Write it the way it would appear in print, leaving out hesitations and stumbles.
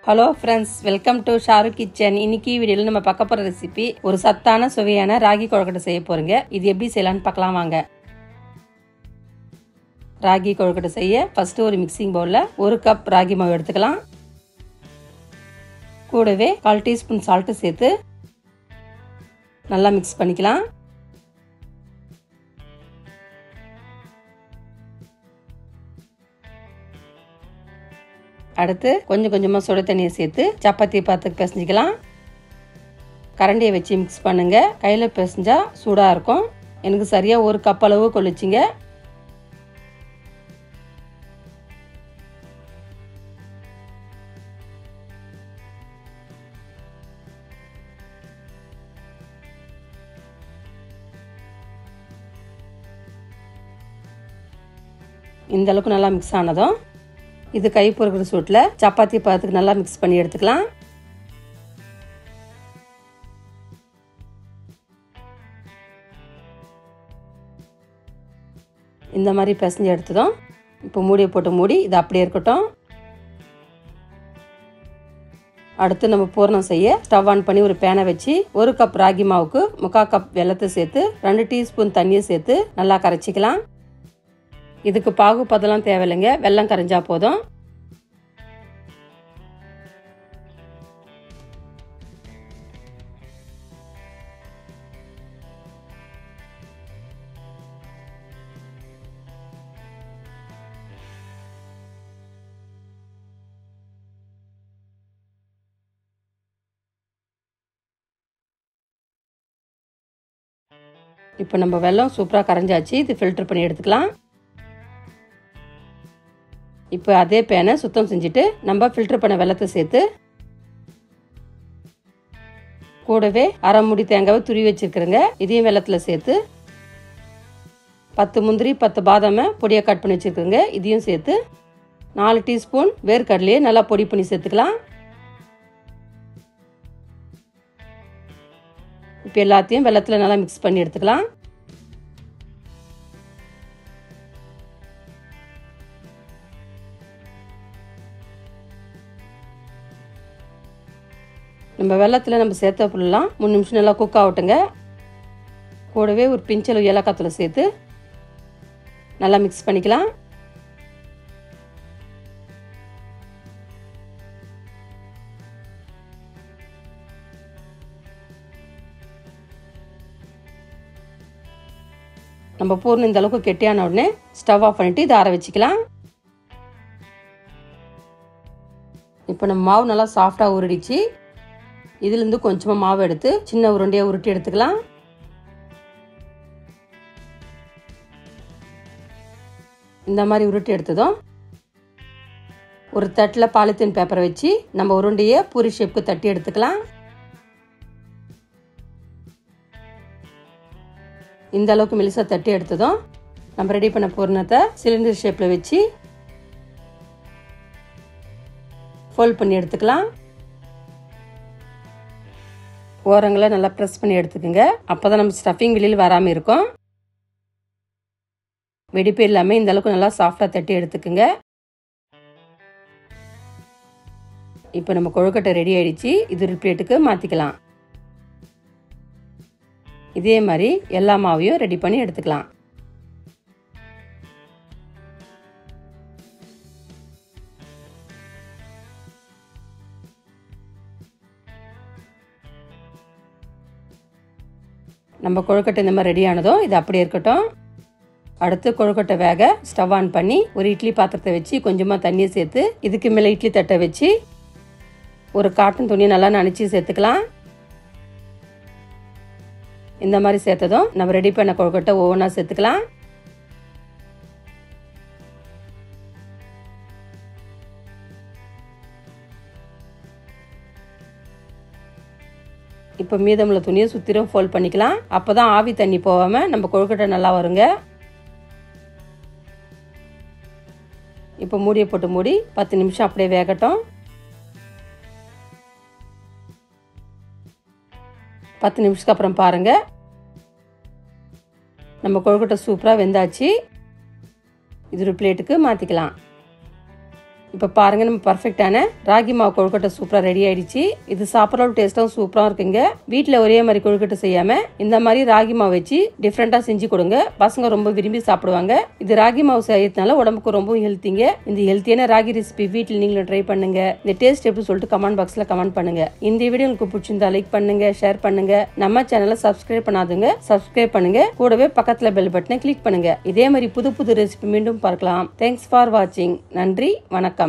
Hello friends, welcome to Sharu kitchen. இன்னைக்கு வீடியோவில் நம்ம பார்க்க போகிற ரெசிபி ஒரு சத்தான சுவையான ராகி கொழுக்கட்டை செய்ய போகிறோங்க. இது எப்படி செய்யலான்னு பார்க்கலாம் வாங்க. ராகி கொழுக்கட்டை செய்ய ஃபர்ஸ்ட் ஒரு மிக்சிங் பவுலில் 1 கப் ராகி மாவு எடுத்துக்கலாம். கூடவே 1/4 டீஸ்பூன் சால்ட்டு சேர்த்து நல்லா மிக்ஸ் பண்ணிக்கலாம். அடுத்து கொஞ்சம் கொஞ்சமாக சுட தண்ணியை சேர்த்து சப்பாத்தி பாத்துக்கு பிசைஞ்சிக்கலாம். கரண்டியை வச்சு மிக்ஸ் பண்ணுங்க. கையில் பிசைஞ்சா சூடாக இருக்கும். எனக்கு சரியாக 1 கப் அளவு கொளிச்சிங்க. இந்த அளவுக்கு நல்லா மிக்ஸ் ஆனதும் இது கை பொறுக்கிற சூட்டில் சப்பாத்தி பாத்துக்கு நல்லா மிக்ஸ் பண்ணி எடுத்துக்கலாம். இந்த மாதிரி பிசைஞ்சு எடுத்ததும் இப்போ மூடியை போட்டு மூடி இது அப்படியே இருக்கட்டும். அடுத்து நம்ம பூரணம் செய்ய ஸ்டவ் ஆன் பண்ணி ஒரு பேனை வச்சு 1 கப் ராகி மாவுக்கு 3/4 கப் வெல்லத்தை சேர்த்து 2 டீஸ்பூன் தண்ணியை சேர்த்து நல்லா கரைச்சிக்கலாம். இதுக்கு பாகு பதெல்லாம் தேவையில்லைங்க, வெல்லம் கரைஞ்சா போதும். இப்போ நம்ம வெல்லம் சூப்பராக கரைஞ்சாச்சு. இது ஃபில்டர் பண்ணி எடுத்துக்கலாம். இப்போ அதே பேனை சுத்தம் செஞ்சுட்டு நம்ம ஃபில்டர் பண்ண வெல்லத்தை சேர்த்து கூடவே 1/2 மூடி தேங்காவை துருவி வச்சிருக்கிறேங்க. இதையும் வெல்லத்தில் சேர்த்து 10 முந்திரி 10 பாதாமை பொடியை கட் பண்ணி வச்சிருக்கிறேங்க. இதையும் சேர்த்து 4 டீஸ்பூன் வேர்க்கடலையை நல்லா பொடி பண்ணி சேர்த்துக்கலாம். இப்போ எல்லாத்தையும் வெல்லத்தில் நல்லா மிக்ஸ் பண்ணி எடுத்துக்கலாம். நம்ம வெல்லத்தில் நம்ம சேர்த்த பொருள்லாம் 3 நிமிஷம் நல்லா குக் ஆகட்டுங்க. கூடவே ஒரு பிஞ்சளவு ஏலக்காய் சேர்த்து நல்லா மிக்ஸ் பண்ணிக்கலாம். நம்ம பூர்ணம் இந்த அளவுக்கு கெட்டியான உடனே ஸ்டவ் ஆஃப் பண்ணிட்டு இதை ஆற வச்சுக்கலாம். இப்போ நம்ம மாவு நல்லா சாஃப்டாக உருடிச்சு. இதுலேருந்து கொஞ்சமாக மாவு எடுத்து சின்ன உருண்டையாக உருட்டி எடுத்துக்கலாம். இந்த மாதிரி உருட்டி எடுத்ததும் ஒரு தட்டில் பாலித்தீன் பேப்பரை வச்சு நம்ம உருண்டையை பூரி ஷேப்புக்கு தட்டி எடுத்துக்கலாம். இந்த அளவுக்கு மெலிசா தட்டி எடுத்ததும் நம்ம ரெடி பண்ண பூரணத்தை சிலிண்டர் ஷேப்பில் வச்சு ஃபோல்ட் பண்ணி எடுத்துக்கலாம். ஓரங்களை நல்லா ப்ரெஸ் பண்ணி எடுத்துக்கோங்க. அப்போ தான் நம்ம ஸ்டஃபிங் வெளியில் வராமல் இருக்கும். வெடிப்பு இல்லாமல் இந்த அளவுக்கு நல்லா சாஃப்டாக தட்டி எடுத்துக்கோங்க. இப்போ நம்ம கொழுக்கட்டை ரெடி ஆயிடுச்சு. இது ஒரு பிளேட்டுக்கு மாற்றிக்கலாம். இதே மாதிரி எல்லா மாவையும் ரெடி பண்ணி எடுத்துக்கலாம். நம்ம கொழுக்கட்டை இந்த மாதிரி ரெடி ஆனதும் இது அப்படியே இருக்கட்டும். அடுத்து கொழுக்கட்டை வேக ஸ்டவ் ஆன் பண்ணி ஒரு இட்லி பாத்திரத்தை வச்சு கொஞ்சமாக தண்ணியை சேர்த்து இதுக்கு மேலே இட்லி தட்டை வச்சு ஒரு காட்டன் துணியை நல்லா நனைச்சி சேர்த்துக்கலாம். இந்த மாதிரி சேர்த்ததும் நம்ம ரெடி பண்ண கொழுக்கட்டை ஒவ்வொன்றா சேர்த்துக்கலாம். இப்போ மீதமுள்ள துணியை சுற்றிலும் ஃபோல்ட் பண்ணிக்கலாம். அப்போ தான் ஆவி தண்ணி போகாமல் நம்ம கொழுக்கட்டை நல்லா வருங்க. இப்போ மூடியை போட்டு மூடி 10 நிமிஷம் அப்படியே வேகட்டும். 10 நிமிஷத்துக்கு அப்புறம் பாருங்க, நம்ம கொழுக்கட்டை சூப்பராக வெந்தாச்சு. இது ஒரு பிளேட்டுக்கு மாற்றிக்கலாம். இப்போ பாருங்க நம்ம பர்ஃபெக்டான ராகி மாவு கொழுக்கட்டை சூப்பரா ரெடி ஆயிடுச்சு. இது சாப்பிட்ற டேஸ்டும் சூப்பரா இருக்குங்க. வீட்டுல ஒரே மாதிரி கொழுக்கட்டை செய்யாம இந்த மாதிரி ராகி மாவு வச்சு டிஃப்ரெண்டா செஞ்சு கொடுங்க. பசங்க ரொம்ப விரும்பி சாப்பிடுவாங்க. இது ராகி மாவு செய்யறதுனால உடம்புக்கு ரொம்ப ஹெல்த்திங்க. இந்த ஹெல்த்தியான ராகி ரெசிபி வீட்டில் நீங்களும் ட்ரை பண்ணுங்க. இந்த டேஸ்ட் எப்படி சொல்லிட்டு கமெண்ட் பாக்ஸ்ல கமெண்ட் பண்ணுங்க. இந்த வீடியோ உங்களுக்கு பிடிச்சிருந்தா லைக் பண்ணுங்க, ஷேர் பண்ணுங்க. நம்ம சேனலை சப்ஸ்கிரைப் பண்ணாதுங்க சப்ஸ்கிரைப் பண்ணுங்க. கூடவே பக்கத்துல பெல் பட்டனை கிளிக் பண்ணுங்க. இதே மாதிரி புது புது ரெசிபி மீண்டும் பார்க்கலாம். தேங்க்ஸ் ஃபார் வாட்சிங். நன்றி, வணக்கம்.